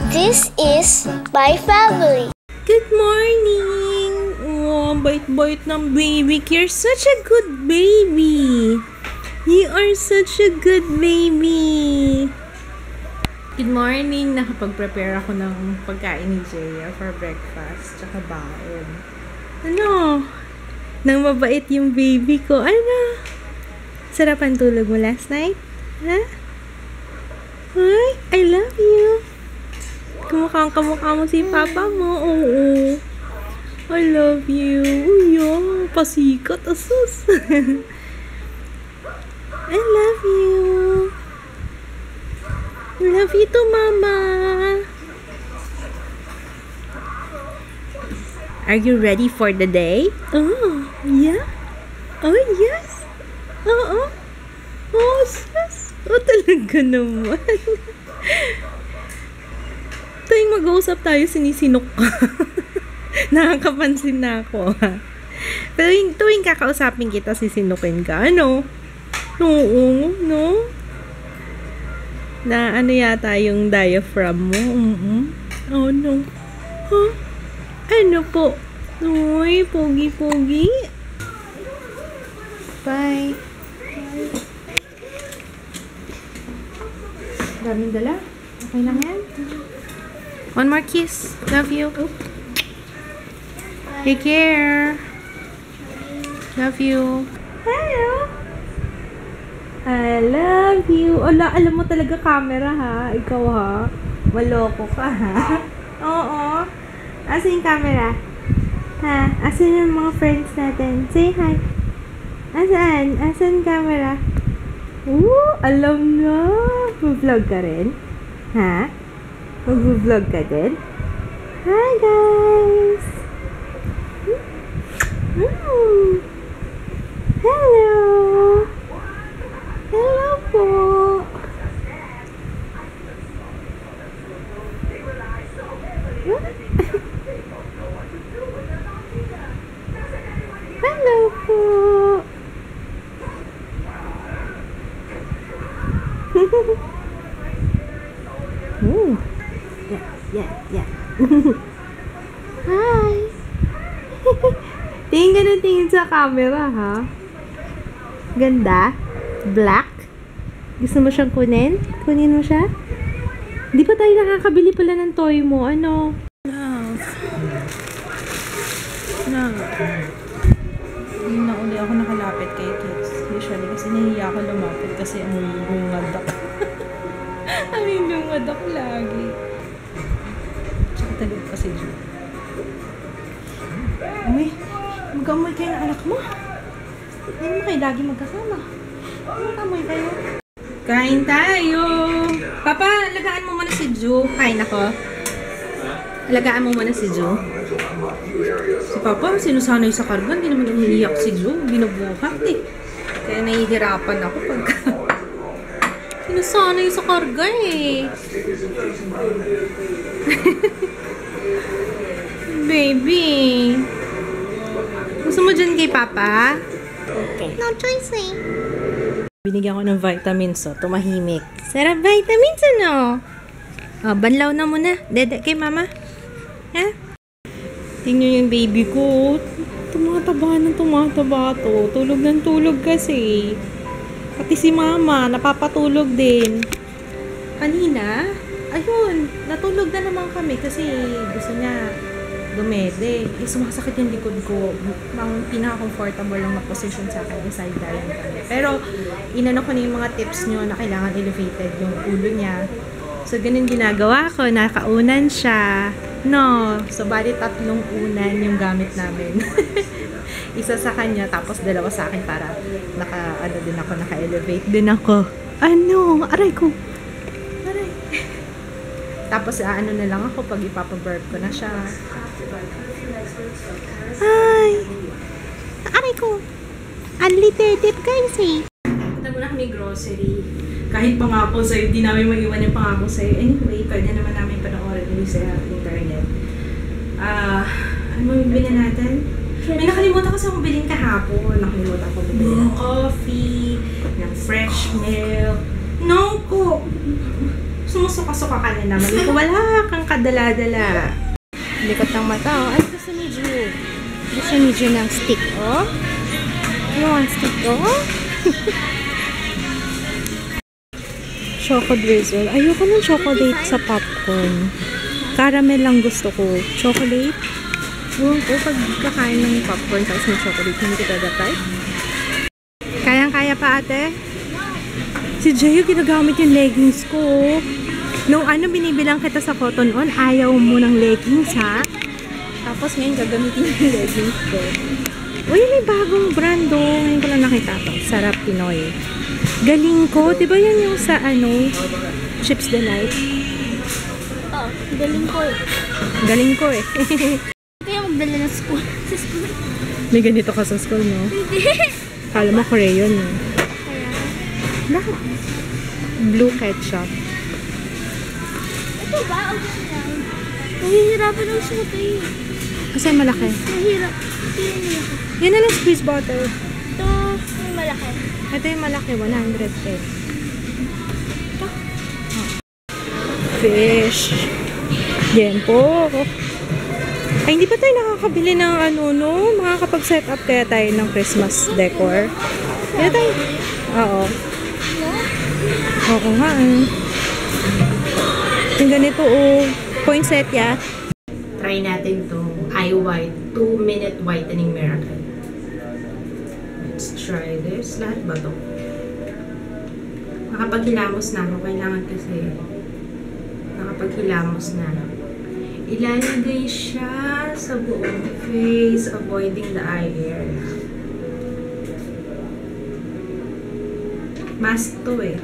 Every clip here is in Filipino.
This is my family. Good morning! Oh, bait-bait ng baby. You're such a good baby. You are such a good baby. Good morning! Nakapag-prepare ako ng pagkain ni Jaya for breakfast tsaka baon. Ano? Nang mabait yung baby ko. Ano? Sarap ang tulog mo last night? Ha? Hi, I love you. Kamukha mo si papa mo. Oo. I love you. Uyo, pasikat. Asus. I love you. Love you too, mama. Are you ready for the day? Oh, yeah. Oh, yes. Oo. Oh, sus. Oh, talaga naman. Tuwing mag-uusap tayo, sinisinok ka. Nakakapansin na ako, ha? Pero tuwing kakausapin kita, sisinukin ka. Ano? Oo, no? Na ano yata yung diaphragm mo? Oh, no. Huh? Ano po? Uy, pogi-pogi. Bye. Daming dala. Okay lang yan. One more kiss. Love you. Take care. Love you. Hello. I love you. Ala, alam mo talaga camera, ha? Ikaw, ha? Maloko ka, ha? Oo. Asan yung camera? Ha? Asan yung mga friends natin? Say hi. Asan? Asan camera? Alam na. Mag-vlog ka rin? Ha? Mag-vlog ka din? Hi, guys! Hello! Hello po! Hello po! Yeah. Hi! Tingin ka na tingin sa camera, ha? Ganda? Black? Gusto mo siyang kunin? Kunin mo siya? Di pa tayo nakakabili pala ng toy mo. Ano? Love. Hindi na uli ako nakalapit kay kids. Usually kasi nahihiya ako lumapit kasi ang lungad ako. Ang lungad ako lagi. Talog pa si Ju. Uy, mag-amoy kayo ng anak mo. Hindi mo kayo lagi magkasama. Mag-amoy kayo. Kain tayo! Papa, alagaan mo muna si Ju. Kain ako. Alagaan mo muna si Ju. Si Papa, sinusanay sa karga. Hindi naman umiiyak si Ju. Binubuhat eh. Kaya nahihirapan ako pagka... Sinusanay sa karga eh. Baby. Gusto mo dyan kay Papa? Okay. No choice eh. Binigyan ko ng vitamins, tumahimik. Sarap vitamins, ano? Oh, banlaw na muna. Dede kay Mama. Ha? Tingnan yung baby ko. Tumataba to. Tulog ng tulog kasi. Pati si Mama, napapatulog din. Kanina, ayun, natulog na naman kami kasi gusto niya dumede. Sumasakit yung likod ko. Ang pinaka-comfortable lang na position sa akin is side lying kami. Pero, inano ko na yung mga tips nyo na kailangan elevated yung ulo niya. So, ganun ginagawa ko. Nakaunan siya. No. So, bali 3 unan yung gamit namin. Isa sa kanya, tapos 2 sa akin para naka-elevate din ako. Ano? Aray ko. Tapos, ano na lang ako pag ipapaburp ko na siya. Hi! Aray ko! Unlimited guys eh! Punta muna kami grocery. Kahit pangako sa'yo, di namin maiwan yung pangako sa'yo. Anyway, pwede naman namin panoorin ulit sa internet. Ano bibili natin? May nakalimutan ko sa bilhin kahapon. Nakalimutan ko bibili ng coffee, ng fresh milk. No, Coke! Sumusuka-suka ka na naman. Ikaw wala kang kadala-dala. Likot ng mata, oh. Ay, gusto ni Drew. Gusto ni Drew ng stick, oh. You want stick, oh? Choco drizzle. Ayoko ng chocolate sa popcorn. Caramel lang gusto ko. Chocolate? Ewan ko, pag kakain ng popcorn tapos may chocolate, hindi ko tagatay. Kayang-kaya pa, ate? Si Jayo, ginagamit yung leggings ko. Nung binibilang kita sa Cotton On, ayaw mo ng leggings, ha? Tapos ngayon, gagamitin yung leggings ko. Uy, may bagong brand, oh. Ngayon ko lang nakita to. Sarap Pinoy. Galing ko. Diba yan yung sa, Chips Delight? Oh, galing ko eh. Galing ko eh. Kaya magdala ng school. Sa school. May ganito ka sa school, no? Hindi. Kala mo Korean, no? Kaya. Bakit? Blue ketchup. Ito ba? Original. Nahihirapan ang suot eh. Kasi malaki. Mahirap. Ito yung malaki. Yan na lang squeeze bottle. Ito yung malaki. Ito yung malaki, 100 pesos. Fish. Yan po. Ay, hindi pa tayo nakakabili ng makakapag-set up kaya tayo ng Christmas decor. Yan tayo. Oo. Oo nga. Yung ganito, poinsettia. Try natin itong Eye White 2-minute whitening miracle. Let's try this. Lahat ba ito? Nakapaghilamos na ako. Kailangan kasi nakapaghilamos na. Ilalagay siya sa buong face, avoiding the eye area. Mask to eh.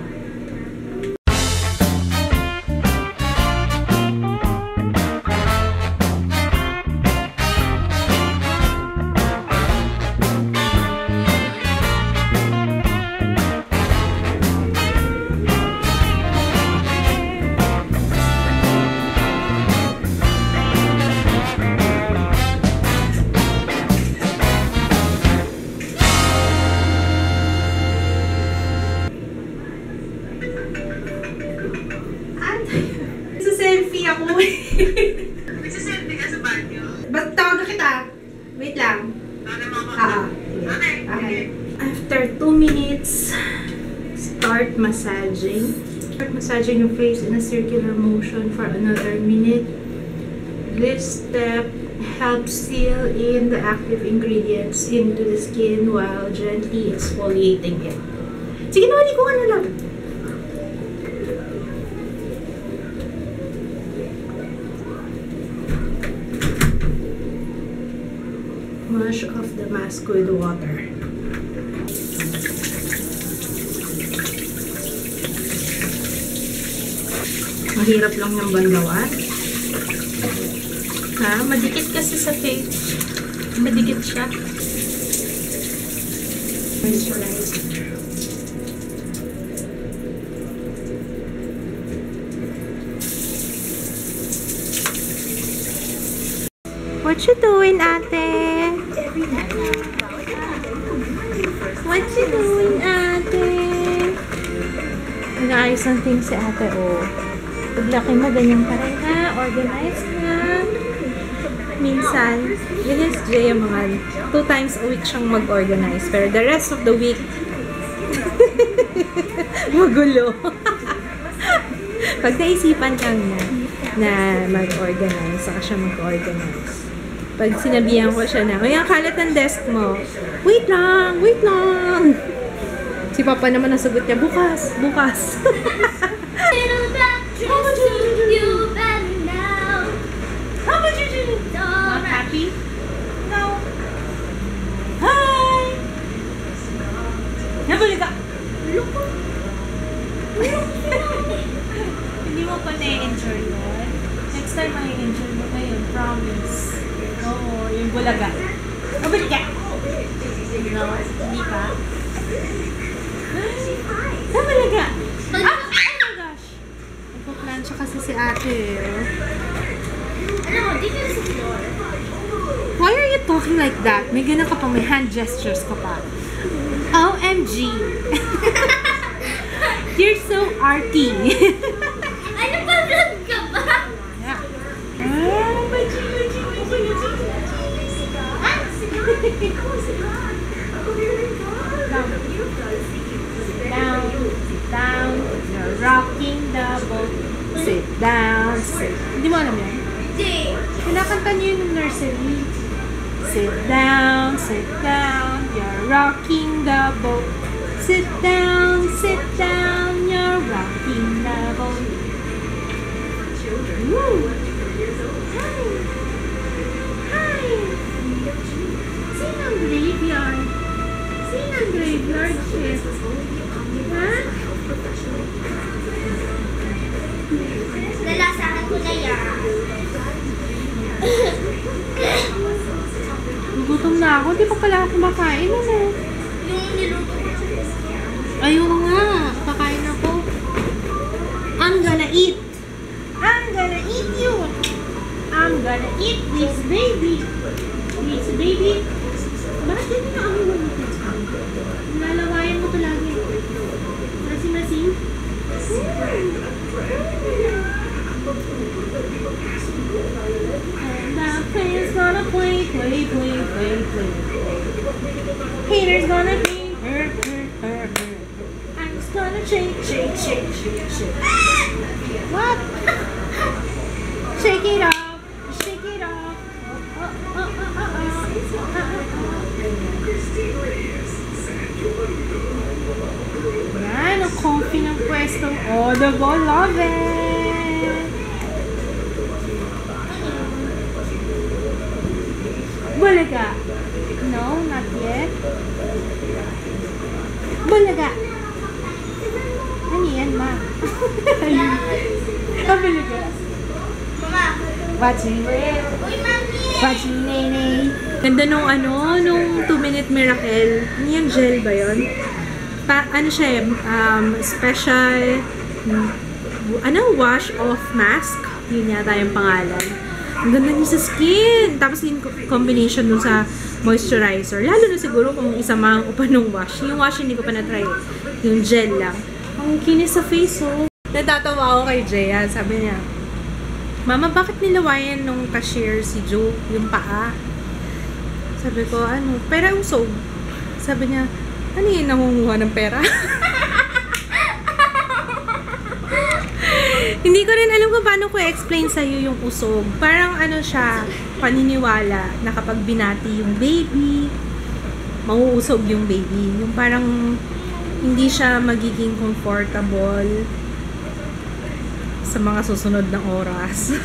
Selfie ako. Nagsiselfie ka sa banyo? Ba't tawag kita? Wait lang. Okay. After 2 minutes, start massaging. Start massaging your face in a circular motion for another minute. This step helps seal in the active ingredients into the skin while gently exfoliating it. Sige na, ko na lang. Wash off the mask with water. Mahirap lang yung bandawan. Ha? Madikit kasi sa face. Madikit siya. Moisturize. What you doing, ate? What you doing, ate? Nag-aayos ng things si ate, oh. Paglaki mo, ganyan pa rin, ha? Organized na. Minsan, yun is Jay, mga 2 times a week siyang mag-organize. Pero the rest of the week, magulo. Pag naisipan kang na mag-organize, saka siya mag-organize. Pag sinabihan ko siya na, "Uy, ang kalat ng desk mo." Wait lang, wait lang. Si Papa naman nasagot niya, bukas, bukas. How about you do? Not happy? No. Hi! Nabuli ka. Hindi mo pa na-enjoy yun. Next time ma-enjoy mo ngayon, promise. Oo, yung bulaga. Nabuli ka. No, hindi pa. Nabuli ka. Ah! Oh my gosh! Nagpo-plancha kasi si ate. Why are you talking like that? May ganun ka pa, may hand gestures ka pa. OMG! You're so arty. I Sit down, sit. Hindi mo alam yan? Hindi. Kinakanta niyo yun yung nursery. Sit down, you're rocking the boat. Sit down, you're rocking the boat. Woo! Hi! Hi! Sino ang graveyard? Sino ang graveyard shift? Ha? Lalasahan ko na yan. Gutom na ako. Di pa pala ako kumakain. Ano? Yung niluto ko. Ayoko nga. Kakain ako. I'm gonna eat. I'm gonna eat you. I'm gonna eat this baby. This baby. Bakit hindi na ako lumipit? Nalawayan mo to lagi. Masim-masim. And the player's gonna play. Haters gonna be I'm just gonna shake. What? Shake it off. Yan, ang comfy ng pwestong Audible. Love it! Bulaga. No, not yet. Bulaga. Ano yan, ma? Bulaga. Mama. Watching it. Uy, mami. Watching Nene. Ganda nung nung 2-minute miracle. Ano yan, gel ba yun? Ano siya special, wash off mask. Yun yata yung pangalan. Ang ganda niya sa skin. Tapos yung combination dun sa moisturizer. Lalo na siguro kung isamahan ko pa nung wash. Yung wash hindi ko pa na-try. Yung gel lang. Ang kinis sa face, oh. Natatawa ako kay Jaya. Sabi niya, Mama, bakit nilawayan nung cashier si Joe yung paa? Sabi ko, pera usog. Sabi niya, ano yun, nangunguha ng pera? Hindi ko rin alam kung paano ko i-explain sa'yo yung usog. Parang siya, paniniwala na kapag binati yung baby, mauusog yung baby. Yung parang hindi siya magiging comfortable sa mga susunod na oras.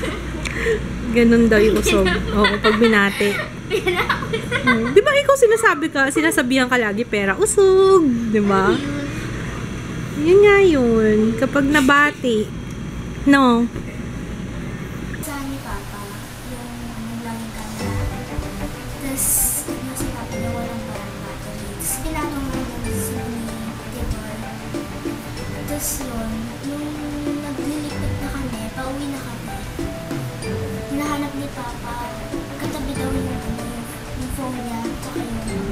Ganun daw yung usog. Oo, pag binati. Di ba ikaw sinasabihan ka lagi pera, usog. Di ba? Yun nga yun. Kapag nabati. No. Saan ni Papa, yung laging kami. Tapos, yung si Papa na walang parang bata. Tapos, pinatong mo yung si Tibor. Tapos yun, yung naglilipit na kami, pauwi na kami. Hinahanap ni Papa, katabi daw yung phone niya, tsaka yung